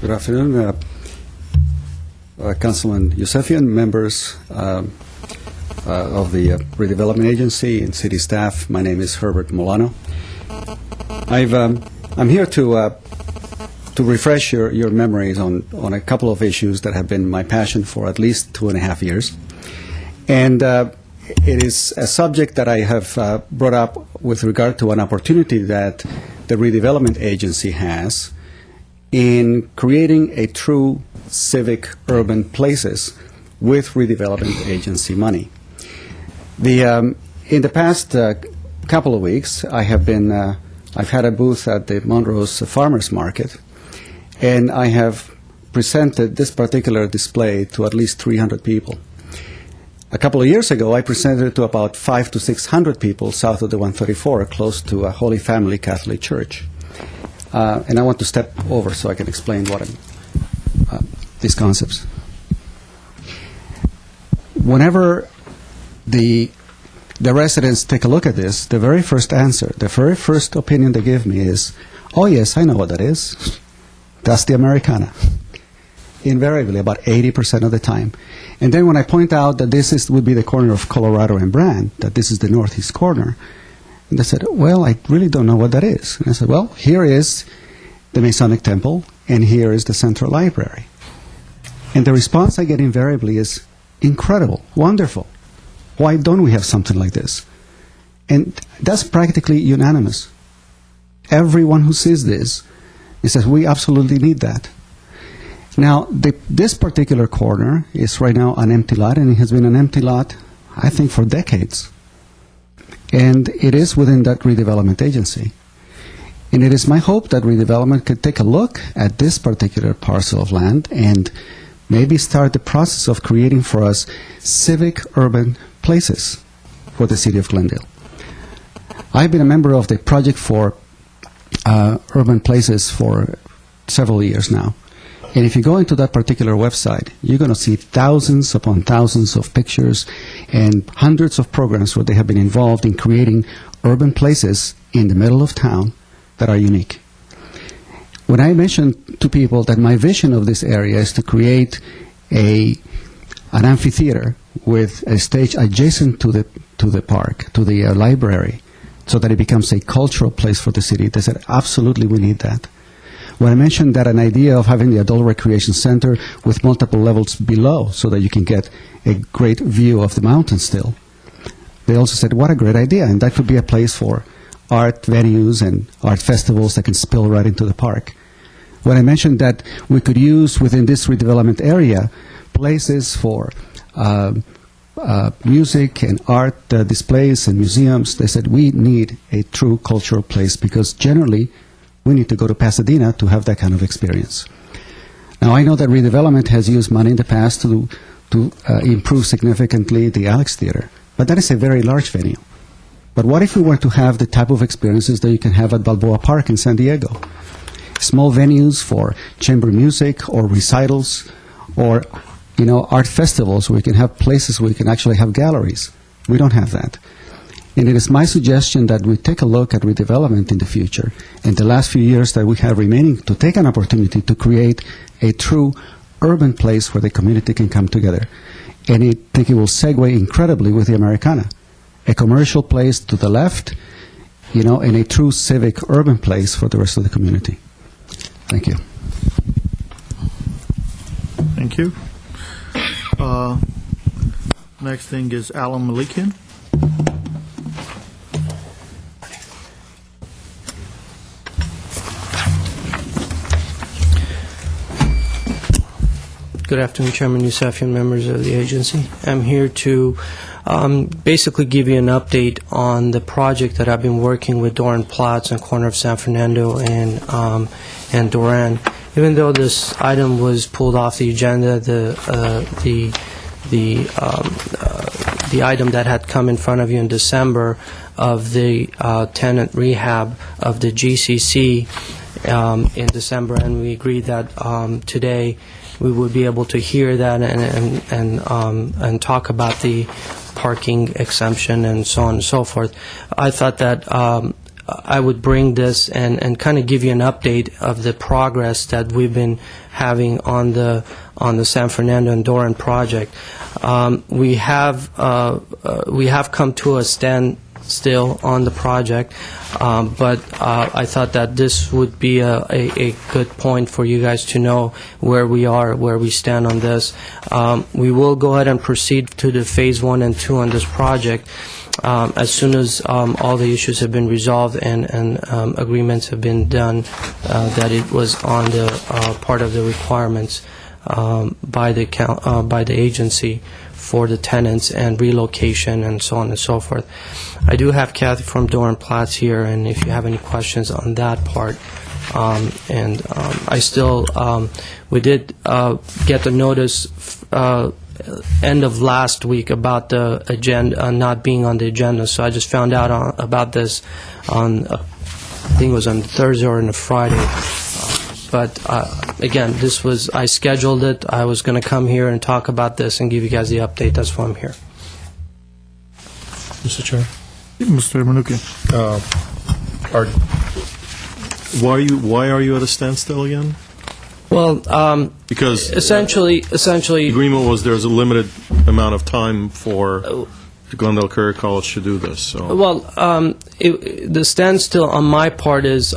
Good afternoon, Councilman Yusefian, members of the Redevelopment Agency and city staff. My name is Herbert Molano. I'm here to refresh your memories on a couple of issues that have been my passion for at least 2.5 years. And it is a subject that I have brought up with regard to an opportunity that the Redevelopment Agency has in creating a true civic urban places with Redevelopment Agency money. In the past couple of weeks, I've had a booth at the Monroe's Farmers Market, and I have presented this particular display to at least 300 people. A couple of years ago, I presented it to about 500 to 600 people south of the 134, close to a Holy Family Catholic Church. And I want to step over so I can explain these concepts. Whenever the residents take a look at this, the very first answer, the very first opinion they give me is, oh yes, I know what that is. That's the Americana. Invariably, about 80% of the time. And then when I point out that this would be the corner of Colorado and Brand, that this is the northeast corner, and they said, well, I really don't know what that is. And I said, well, here is the Masonic Temple, and here is the Central Library. And the response I get invariably is, incredible, wonderful. Why don't we have something like this? And that's practically unanimous. Everyone who sees this, he says, we absolutely need that. Now, this particular corner is right now an empty lot, and it has been an empty lot, I think, for decades. And it is within that redevelopment agency. And it is my hope that redevelopment could take a look at this particular parcel of land and maybe start the process of creating for us civic urban places for the city of Glendale. I've been a member of the project for urban places for several years now. And if you go into that particular website, you're going to see thousands upon thousands of pictures and hundreds of programs where they have been involved in creating urban places in the middle of town that are unique. When I mentioned to people that my vision of this area is to create an amphitheater with a stage adjacent to the park, to the library, so that it becomes a cultural place for the city, they said, absolutely, we need that. When I mentioned that an idea of having the adult recreation center with multiple levels below so that you can get a great view of the mountain still, they also said, what a great idea, and that could be a place for art venues and art festivals that can spill right into the park. When I mentioned that we could use within this redevelopment area places for music and art displays and museums, they said, we need a true cultural place because generally we need to go to Pasadena to have that kind of experience. Now, I know that redevelopment has used money in the past to improve significantly the Alex Theater, but that is a very large venue. But what if we were to have the type of experiences that you can have at Balboa Park in San Diego? Small venues for chamber music or recitals or, art festivals where we can have places where we can actually have galleries. We don't have that. And it is my suggestion that we take a look at redevelopment in the future, in the last few years that we have remaining, to take an opportunity to create a true urban place where the community can come together. And I think it will segue incredibly with the Americana. A commercial place to the left, and a true civic urban place for the rest of the community. Thank you. Thank you. Next thing is Alan Malikian. Good afternoon, Chairman Yusefian, members of the agency. I'm here to basically give you an update on the project that I've been working with Doran Platts on the corner of San Fernando and Doran. Even though this item was pulled off the agenda, the item that had come in front of you in December of the tenant rehab of the GCC in December, and we agreed that today we would be able to hear that and talk about the parking exemption and so on and so forth. I thought that I would bring this and kind of give you an update of the progress that we've been having on the San Fernando and Doran project. We have come to a standstill on the project, but I thought that this would be a good point for you guys to know where we are, where we stand on this. We will go ahead and proceed to the phase 1 and 2 on this project as soon as all the issues have been resolved and agreements have been done that it was on the part of the requirements by the agency for the tenants and relocation and so on and so forth. I do have Kathy from Doran Platts here, and if you have any questions on that part. I still, we did get the notice end of last week about the agenda not being on the agenda, so I just found out about this on, I think it was on Thursday or on a Friday. But again, I scheduled it. I was going to come here and talk about this and give you guys the update. That's why I'm here. Mr. Chair, Mr. Manukian. why are you at a standstill again? Well, Because essentially, the agreement was there's a limited amount of time for the Glendale Career College to do this. So well, the standstill on my part is,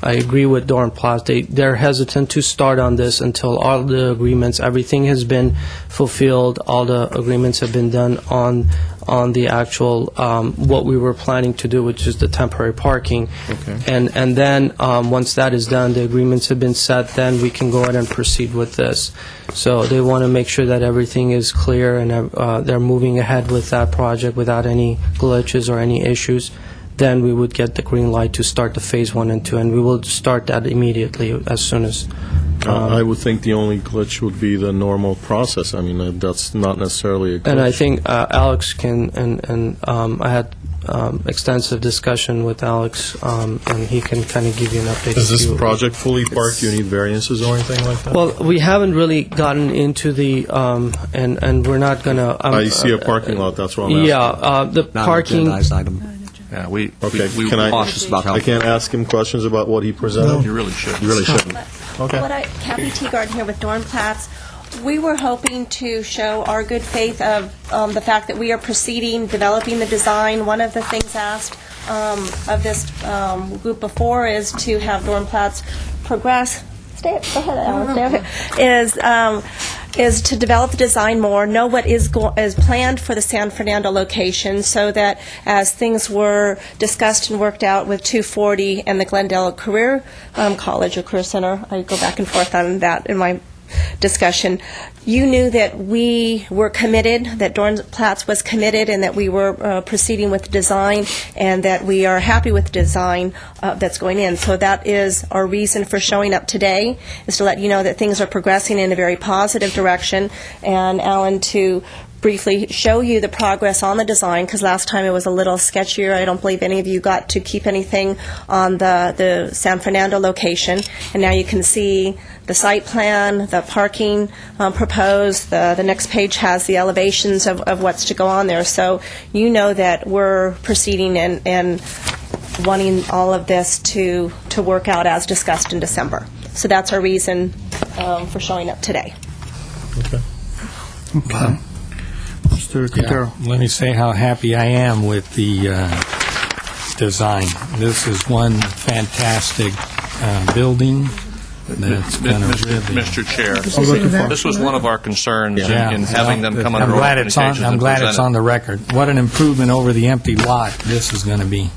I agree with Doran Platts. They're hesitant to start on this until all the agreements, everything has been fulfilled, all the agreements have been done on the actual, what we were planning to do, which is the temporary parking. Okay. And then, once that is done, the agreements have been set, then we can go ahead and proceed with this. So they want to make sure that everything is clear and they're moving ahead with that project without any glitches or any issues. Then we would get the green light to start the phase 1 and 2, and we will start that immediately as soon as. I would think the only glitch would be the normal process. I mean, that's not necessarily a glitch. And I think Alex can, and I had extensive discussion with Alex, and he can kind of give you an update. Is this project fully parked? Do you need variances or anything like that? Well, we haven't really gotten into the, and we're not going to. I see a parking lot. That's what I'm asking. Yeah, the Not parking. an agendized item. Yeah, we Can I? Cautious about how. I can't ask him questions about what he presented. You really should. You really shouldn't. Okay. Kathy Teagard here with Doran Platts. We were hoping to show our good faith of the fact that we are proceeding, developing the design. One of the things asked of this group before is to have Doran Platts progress. Go ahead, Alan. Is to develop the design more, know what is planned for the San Fernando location, so that as things were discussed and worked out with 240 and the Glendale Career College or Career Center, I go back and forth on that in my discussion, you knew that we were committed, that Doran Platts was committed, and that we were proceeding with design, and that we are happy with the design that's going in. So that is our reason for showing up today, is to let you know that things are progressing in a very positive direction, and Alan, to briefly show you the progress on the design, because last time it was a little sketchier. I don't believe any of you got to keep anything on the San Fernando location, and now you can see the site plan, the parking proposed. The next page has the elevations of what's to go on there. So you know that we're proceeding and wanting all of this to work out as discussed in December. So that's our reason for showing up today. Okay. Mr. Quintero. Let me say how happy I am with the design. This is one fantastic building that's going to really... Mr. Chair, looking for- this was one of our concerns Yeah. in having them come I'm under glad open it's on. communications I'm and glad it's present on the record. What an improvement over the empty lot this is going to be.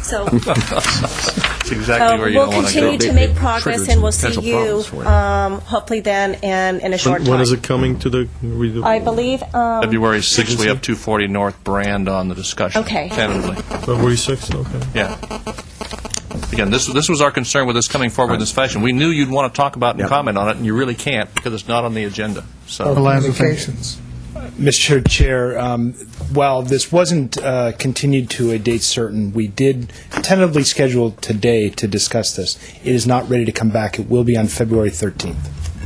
So It's exactly where you we'll don't want to go. continue to make progress, Triggers and we'll potential see you problems for you. hopefully then in a short time. When is it coming to the? I believe. February 6th, we have 240 North Brand on the discussion. Okay. Tentatively. February 6th. Okay. Yeah. Again, this was our concern with this coming forward in this fashion. We knew you'd want to talk about and Yep. comment on it, and you really can't because it's not on the agenda. So. Alliance of Nations. Mr. Chair, while this wasn't continued to a date certain, we did tentatively schedule today to discuss this. It is not ready to come back. It will be on February 13th.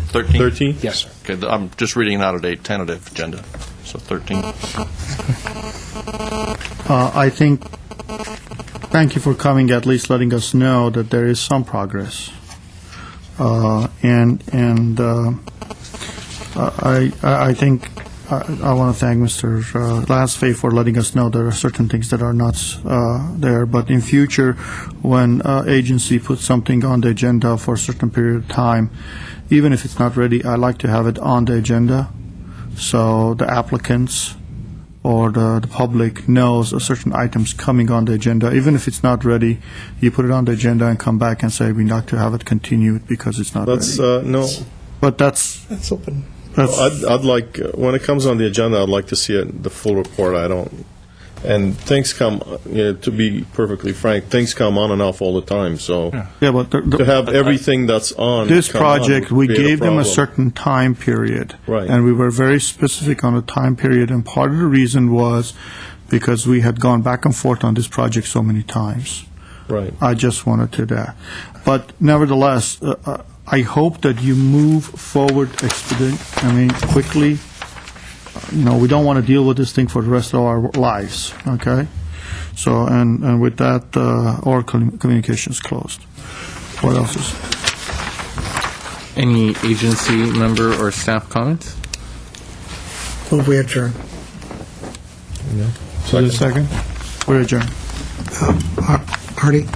13? 13? Yes, sir. Okay, I'm just reading an out-of-date tentative agenda. So 13. I think, thank you for coming, at least letting us know that there is some progress. I think I want to thank Mr. Lasfey for letting us know there are certain things that are not there. But in future, when agency puts something on the agenda for a certain period of time, even if it's not ready, I like to have it on the agenda so the applicants or the public knows a certain items coming on the agenda. Even if it's not ready, you put it on the agenda and come back and say, we'd like to have it continued because it's not That's, ready. no, But that's open. I'd like, when it comes on the agenda, I'd like to see it, the full report. I don't, and things come, to be perfectly frank, things come on and off all the time, so yeah, but to have everything that's on. this come on project, would we create gave them a problem. certain time period. Right. And we were very specific on the time period, and part of the reason was because we had gone back and forth on this project so many times. Right. I just wanted to that. But nevertheless, I hope that you move forward quickly. We don't want to deal with this thing for the rest of our lives, okay? So, and with that, our communication's closed. What else is? Any agency member or staff comments? We adjourn. Second. We're adjourned. Artie?